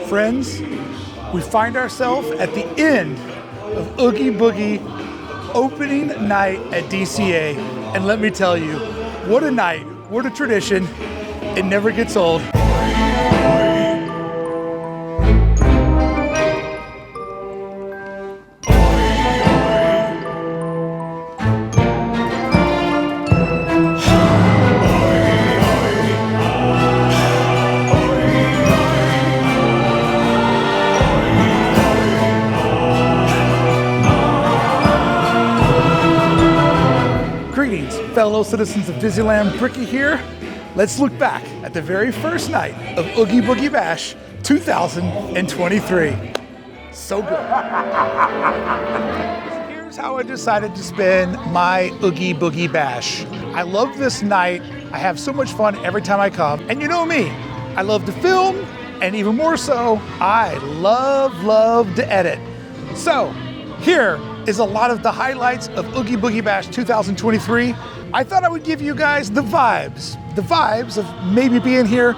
Friends, we find ourselves at the end of Oogie Boogie opening night at DCA. And let me tell you, what a night, what a tradition. It never gets old. Greetings, fellow citizens of Disneyland. Brickey here. Let's look back at the very first night of Oogie Boogie Bash 2023. So good. Here's how I decided to spend my Oogie Boogie Bash. I love this night. I have so much fun every time I come. And you know me, I love to film, and even more so, I love to edit. So here is a lot of the highlights of Oogie Boogie Bash 2023. I thought I would give you guys the vibes of maybe being here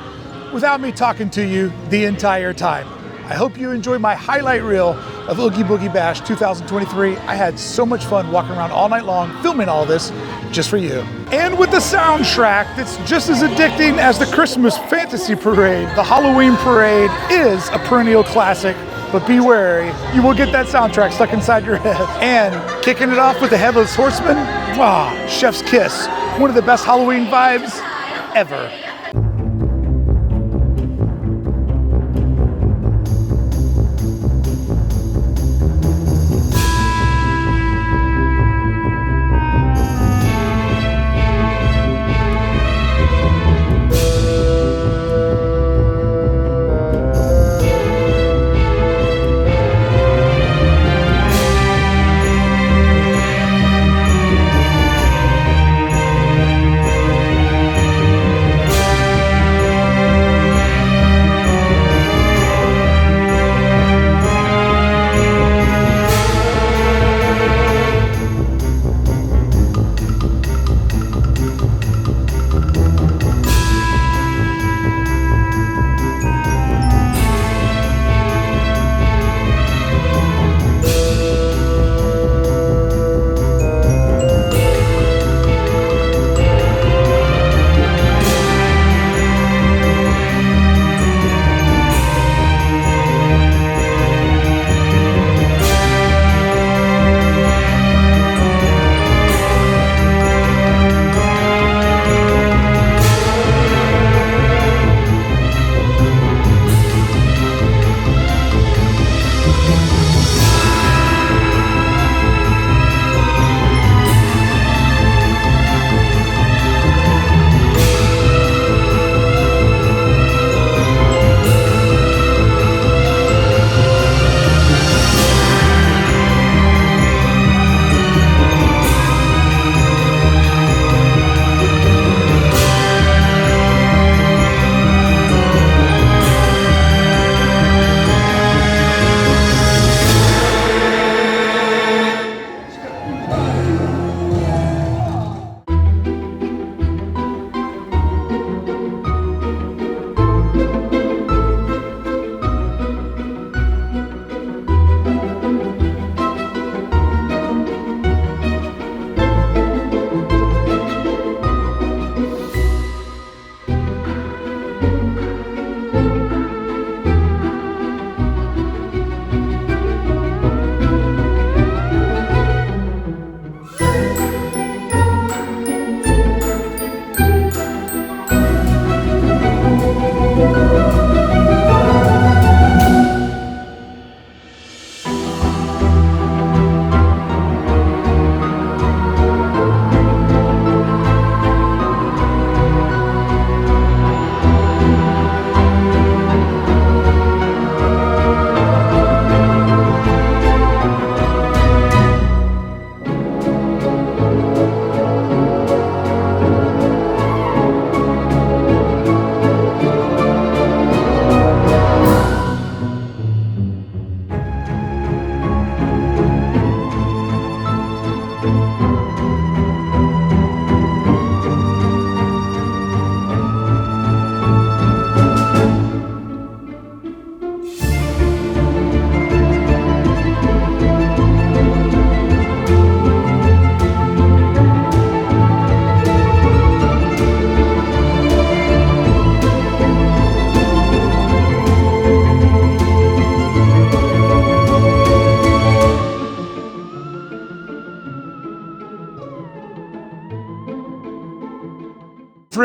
without me talking to you the entire time. I hope you enjoy my highlight reel of Oogie Boogie Bash 2023. I had so much fun walking around all night long, filming all this just for you. And with the soundtrack that's just as addicting as the Christmas Fantasy Parade, the Halloween Parade is a perennial classic. But be wary, you will get that soundtrack stuck inside your head. And kicking it off with the Headless Horseman, chef's kiss. One of the best Halloween vibes ever.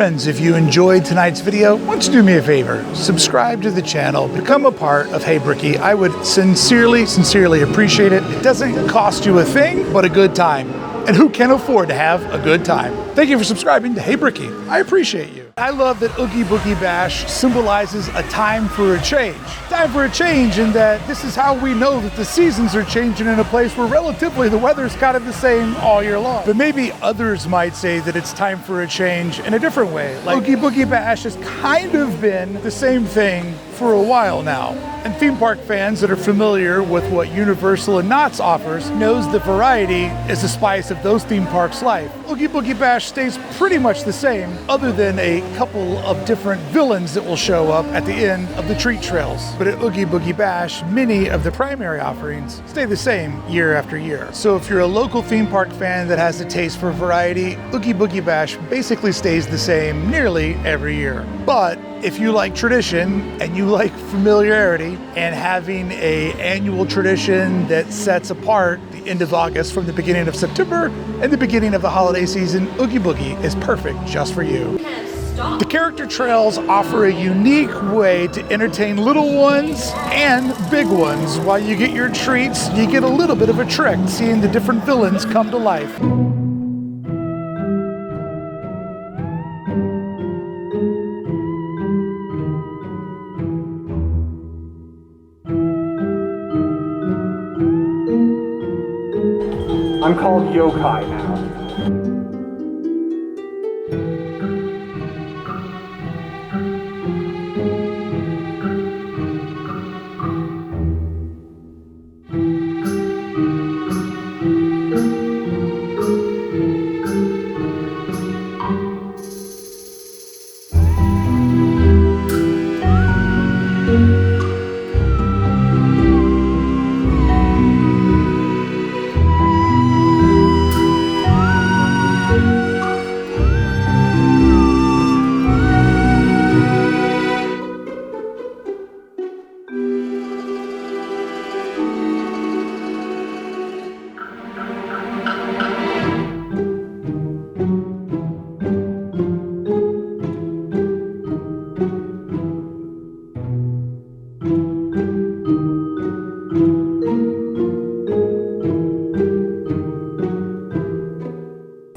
Friends, if you enjoyed tonight's video, why don't you do me a favor? Subscribe to the channel, become a part of Hey Brickey. I would sincerely appreciate it. It doesn't cost you a thing, but a good time. And who can afford to have a good time? Thank you for subscribing to Hey Brickey. I appreciate you. I love that Oogie Boogie Bash symbolizes a time for a change. Time for a change in that this is how we know that the seasons are changing in a place where relatively the weather's kind of the same all year long. But maybe others might say that it's time for a change in a different way. Like Oogie Boogie Bash has kind of been the same thing for a while now. And theme park fans that are familiar with what Universal and Knott's offers knows that variety is the spice of those theme parks' life. Oogie Boogie Bash stays pretty much the same, other than a couple of different villains that will show up at the end of the treat trails. But at Oogie Boogie Bash, many of the primary offerings stay the same year after year. So if you're a local theme park fan that has a taste for variety, Oogie Boogie Bash basically stays the same nearly every year. But if you like tradition and you like familiarity and having an annual tradition that sets apart the end of August from the beginning of September and the beginning of the holiday season, Oogie Boogie is perfect just for you. The character trails offer a unique way to entertain little ones and big ones. While you get your treats, you get a little bit of a trick seeing the different villains come to life. I'm called Yokai now.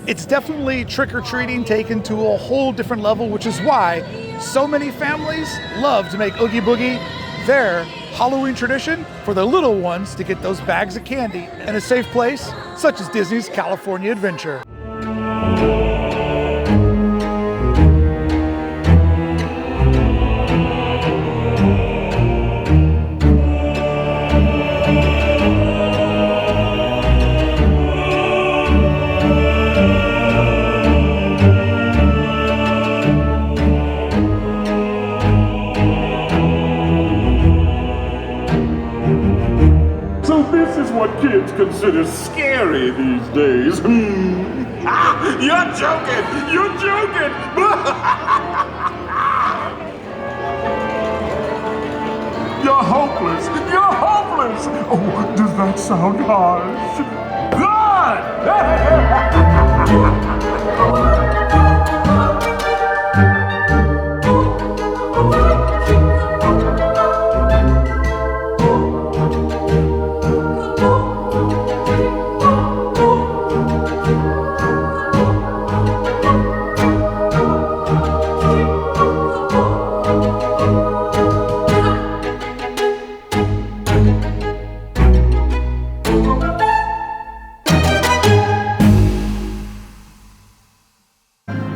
It's definitely trick-or-treating taken to a whole different level, which is why so many families love to make Oogie Boogie their Halloween tradition for the little ones to get those bags of candy in a safe place, such as Disney's California Adventure. This is what kids consider scary these days. You're joking! You're joking! You're hopeless! You're hopeless! Oh, does that sound harsh? Good!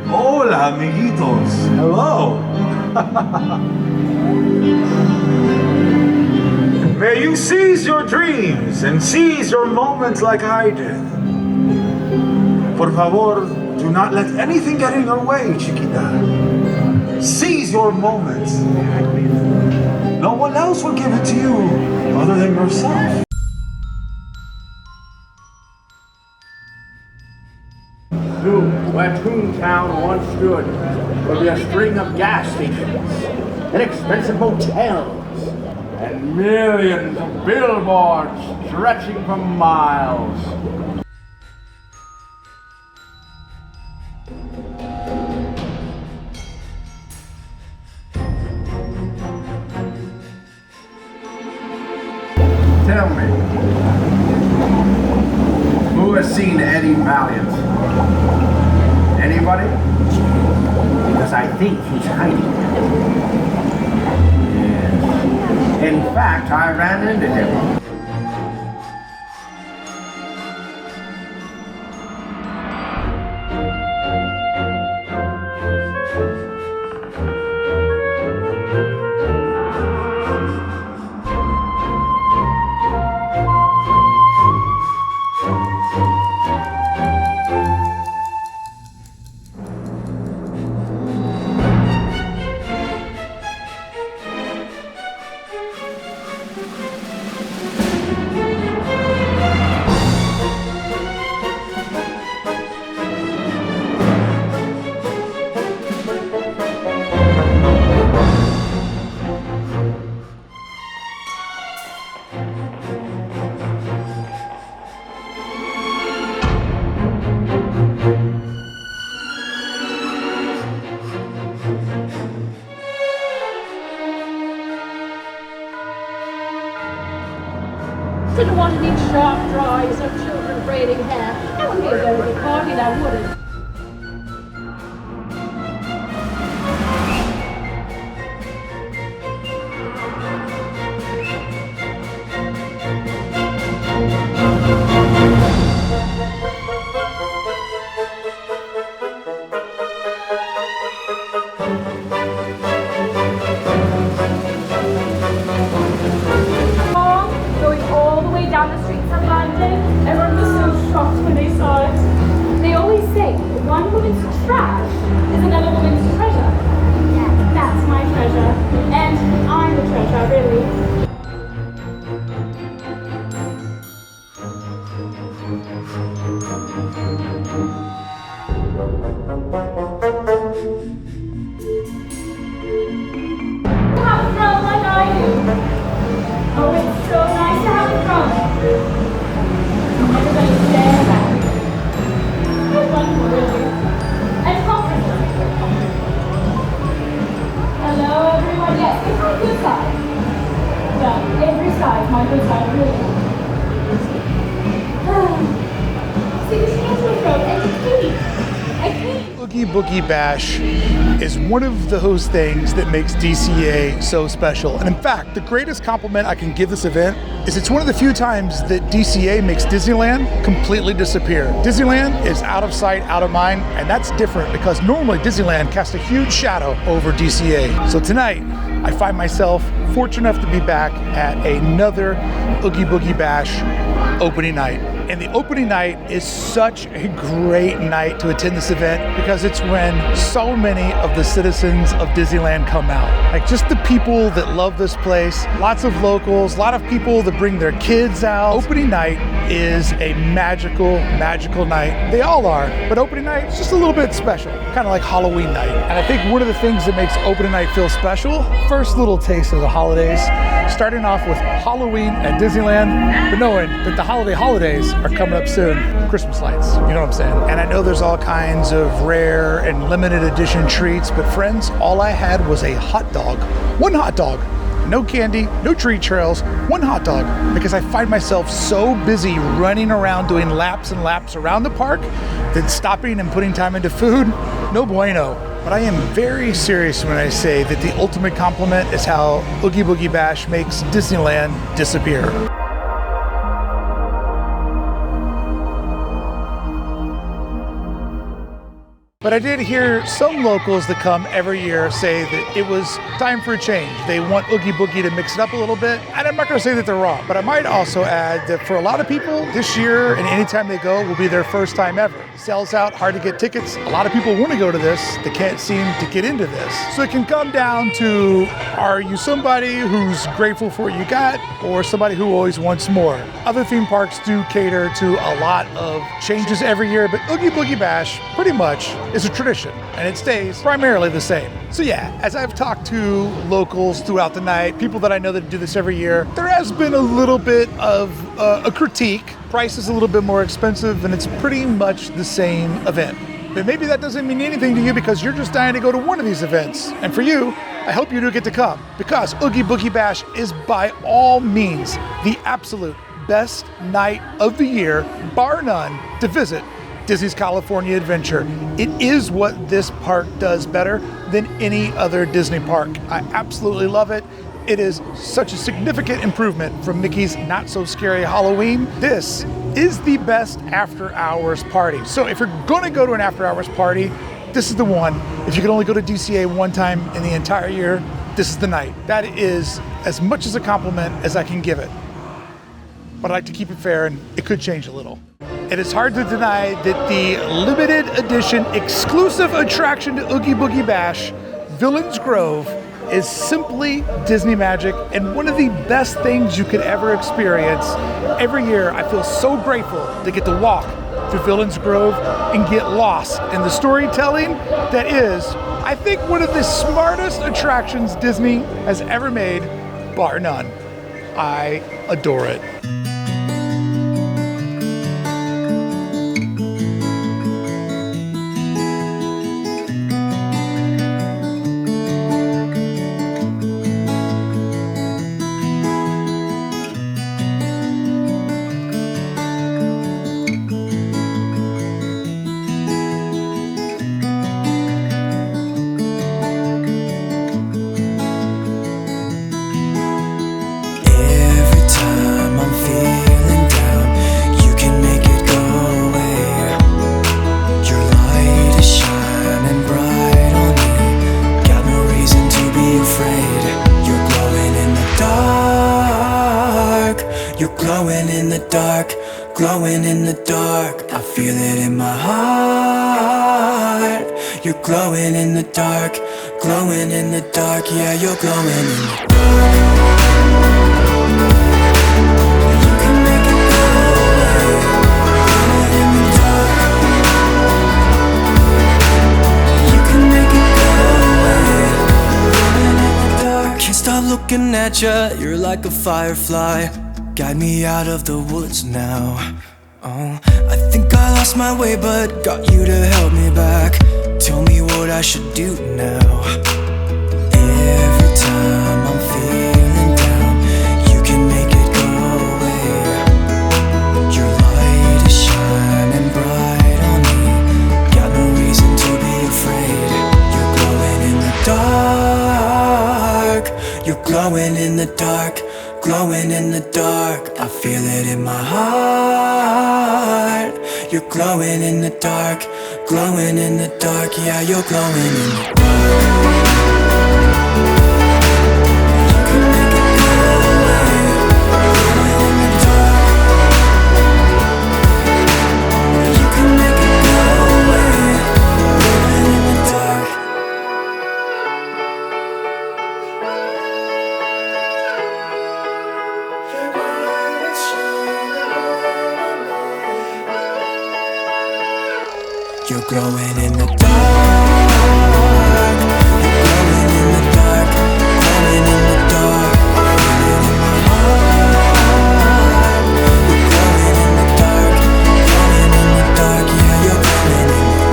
Hola, amiguitos. Hello. May you seize your dreams and seize your moments like I did. Por favor, do not let anything get in your way, chiquita. Seize your moments. No one else will give it to you other than yourself. Soon, where Toontown once stood, will be a string of gas stations, and expensive motels, and millions of billboards stretching for miles. tell me, who has seen Eddie Valiant? Anybody? Because I think he's hiding. Yes. In fact, I ran into him. Didn't want any sharp drawings of children braiding hair. That would be a very good party, that wouldn't. Down the streets of London, everyone was so shocked when they saw it. They always say one woman's trash is another woman's treasure. Yeah, that's my treasure. And I'm the treasure, really. You have a throne like I do. Oh, it's so nice to have a throne. Everybody stare back. There's one more, really. And comfortable. Hello, everyone. Yes, it's my good side. Yeah, every side, my good side, really. See, this hands are throat and it's cute. Oogie Boogie Bash is one of those things that makes DCA so special. And in fact, the greatest compliment I can give this event is it's one of the few times that DCA makes Disneyland completely disappear. Disneyland is out of sight, out of mind, and that's different because normally Disneyland casts a huge shadow over DCA. So tonight, I find myself fortunate enough to be back at another Oogie Boogie Bash opening night. And the opening night is such a great night to attend this event because it's when so many of the citizens of Disneyland come out. Like just the people that love this place, lots of locals, a lot of people that bring their kids out. Opening night is a magical, magical night. They all are, but opening night is just a little bit special, kind of like Halloween night. And I think one of the things that makes opening night feel special, first little taste of the holidays, starting off with Halloween at Disneyland, but knowing that the holidays are coming up soon. Christmas lights, you know what I'm saying? And I know there's all kinds of rare and limited edition treats, but friends, all I had was a hot dog. One hot dog. No candy, no treat trails, one hot dog, because I find myself so busy running around doing laps and laps around the park that stopping and putting time into food, no bueno. But I am very serious when I say that the ultimate compliment is how Oogie Boogie Bash makes Disneyland disappear. But I did hear some locals that come every year say that it was time for a change. They want Oogie Boogie to mix it up a little bit. And I'm not going to say that they're wrong, but I might also add that for a lot of people, this year and anytime they go will be their first time ever. Sells out, hard to get tickets. A lot of people want to go to this. They can't seem to get into this. So it can come down to, are you somebody who's grateful for what you got or somebody who always wants more? Other theme parks do cater to a lot of changes every year, but Oogie Boogie Bash pretty much is a tradition, and it stays primarily the same. So yeah, as I've talked to locals throughout the night, people that I know that do this every year, there has been a little bit of a critique. Price is a little bit more expensive, and it's pretty much the same event. But maybe that doesn't mean anything to you because you're just dying to go to one of these events. And for you, I hope you do get to come, because Oogie Boogie Bash is by all means the absolute best night of the year, bar none, to visit Disney's California Adventure. It is what this park does better than any other Disney park. I absolutely love it. It is such a significant improvement from Mickey's Not So Scary Halloween. This is the best after hours party. So if you're gonna go to an after hours party, this is the one. If you can only go to DCA one time in the entire year, this is the night. That is as much as a compliment as I can give it. But I like to keep it fair, and it could change a little. It is hard to deny that the limited edition exclusive attraction to Oogie Boogie Bash, Villains Grove, is simply Disney magic and one of the best things you could ever experience. Every year, I feel so grateful to get to walk through Villains Grove and get lost in the storytelling that is, I think, one of the smartest attractions Disney has ever made, bar none. I adore it. Glowing in the dark, I feel it in my heart. You're glowing in the dark, glowing in the dark, yeah, you're glowing in the dark. You can make it go away, glowing in the dark. You can make it go away, glowing in the dark. Can't stop looking at you, you're like a firefly. Guide me out of the woods now. Oh, I think I lost my way, but got you to help me back. Tell me what I should do now. Every time I'm feeling down, you can make it go away. Your light is shining bright on me. Got no reason to be afraid. You're glowing in the dark. You're glowing in the dark. Glowing in the dark, I feel it in my heart. You're glowing in the dark, glowing in the dark, yeah, you're glowing in the dark. You can make it go away, glowing in the dark. You can make it go away, glowing in the dark. You're glowing in the dark. You're glowing in the dark. Glowing in the dark. Glowing in my heart. You're glowing in the dark. Glowing in the dark. Yeah, you're glowing in the dark.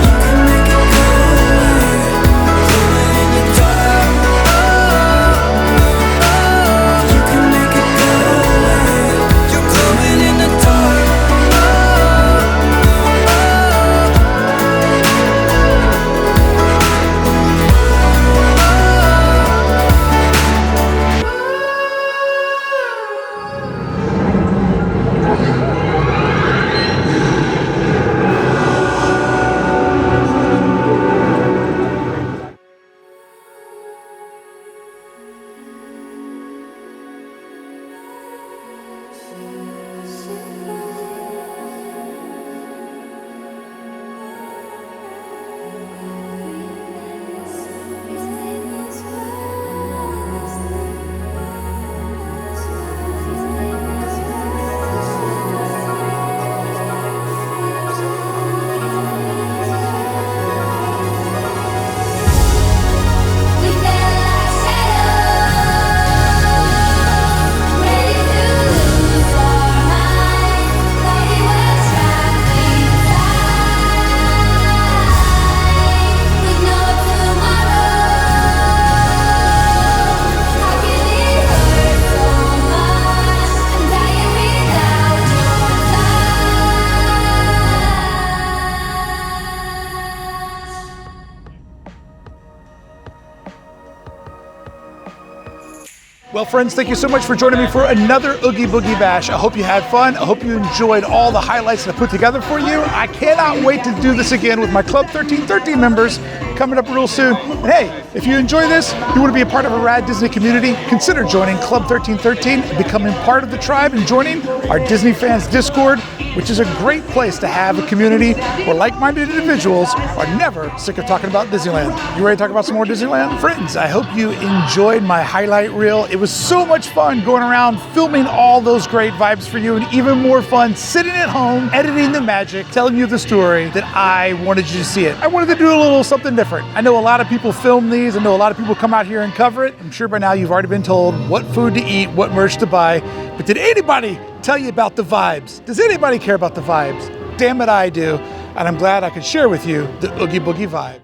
You can make it go away. Glowing in the dark. You can make it go away. You're glowing in the dark. Well, friends, thank you so much for joining me for another Oogie Boogie Bash. I hope you had fun. I hope you enjoyed all the highlights that I put together for you. I cannot wait to do this again with my Club 1313 members coming up real soon. And hey, if you enjoy this, you want to be a part of a rad Disney community, consider joining Club 1313 and becoming part of the tribe and joining our Disney Fans Discord, which is a great place to have a community where like-minded individuals are never sick of talking about Disneyland. You ready to talk about some more Disneyland? Friends, I hope you enjoyed my highlight reel. It was so much fun going around filming all those great vibes for you, and even more fun sitting at home, editing the magic, telling you the story that I wanted you to see it. I wanted to do a little something different. I know a lot of people film these. I know a lot of people come out here and cover it. I'm sure by now you've already been told what food to eat, what merch to buy. But did anybody tell you about the vibes? Does anybody care about the vibes? Damn it, I do. And I'm glad I could share with you the Oogie Boogie vibe.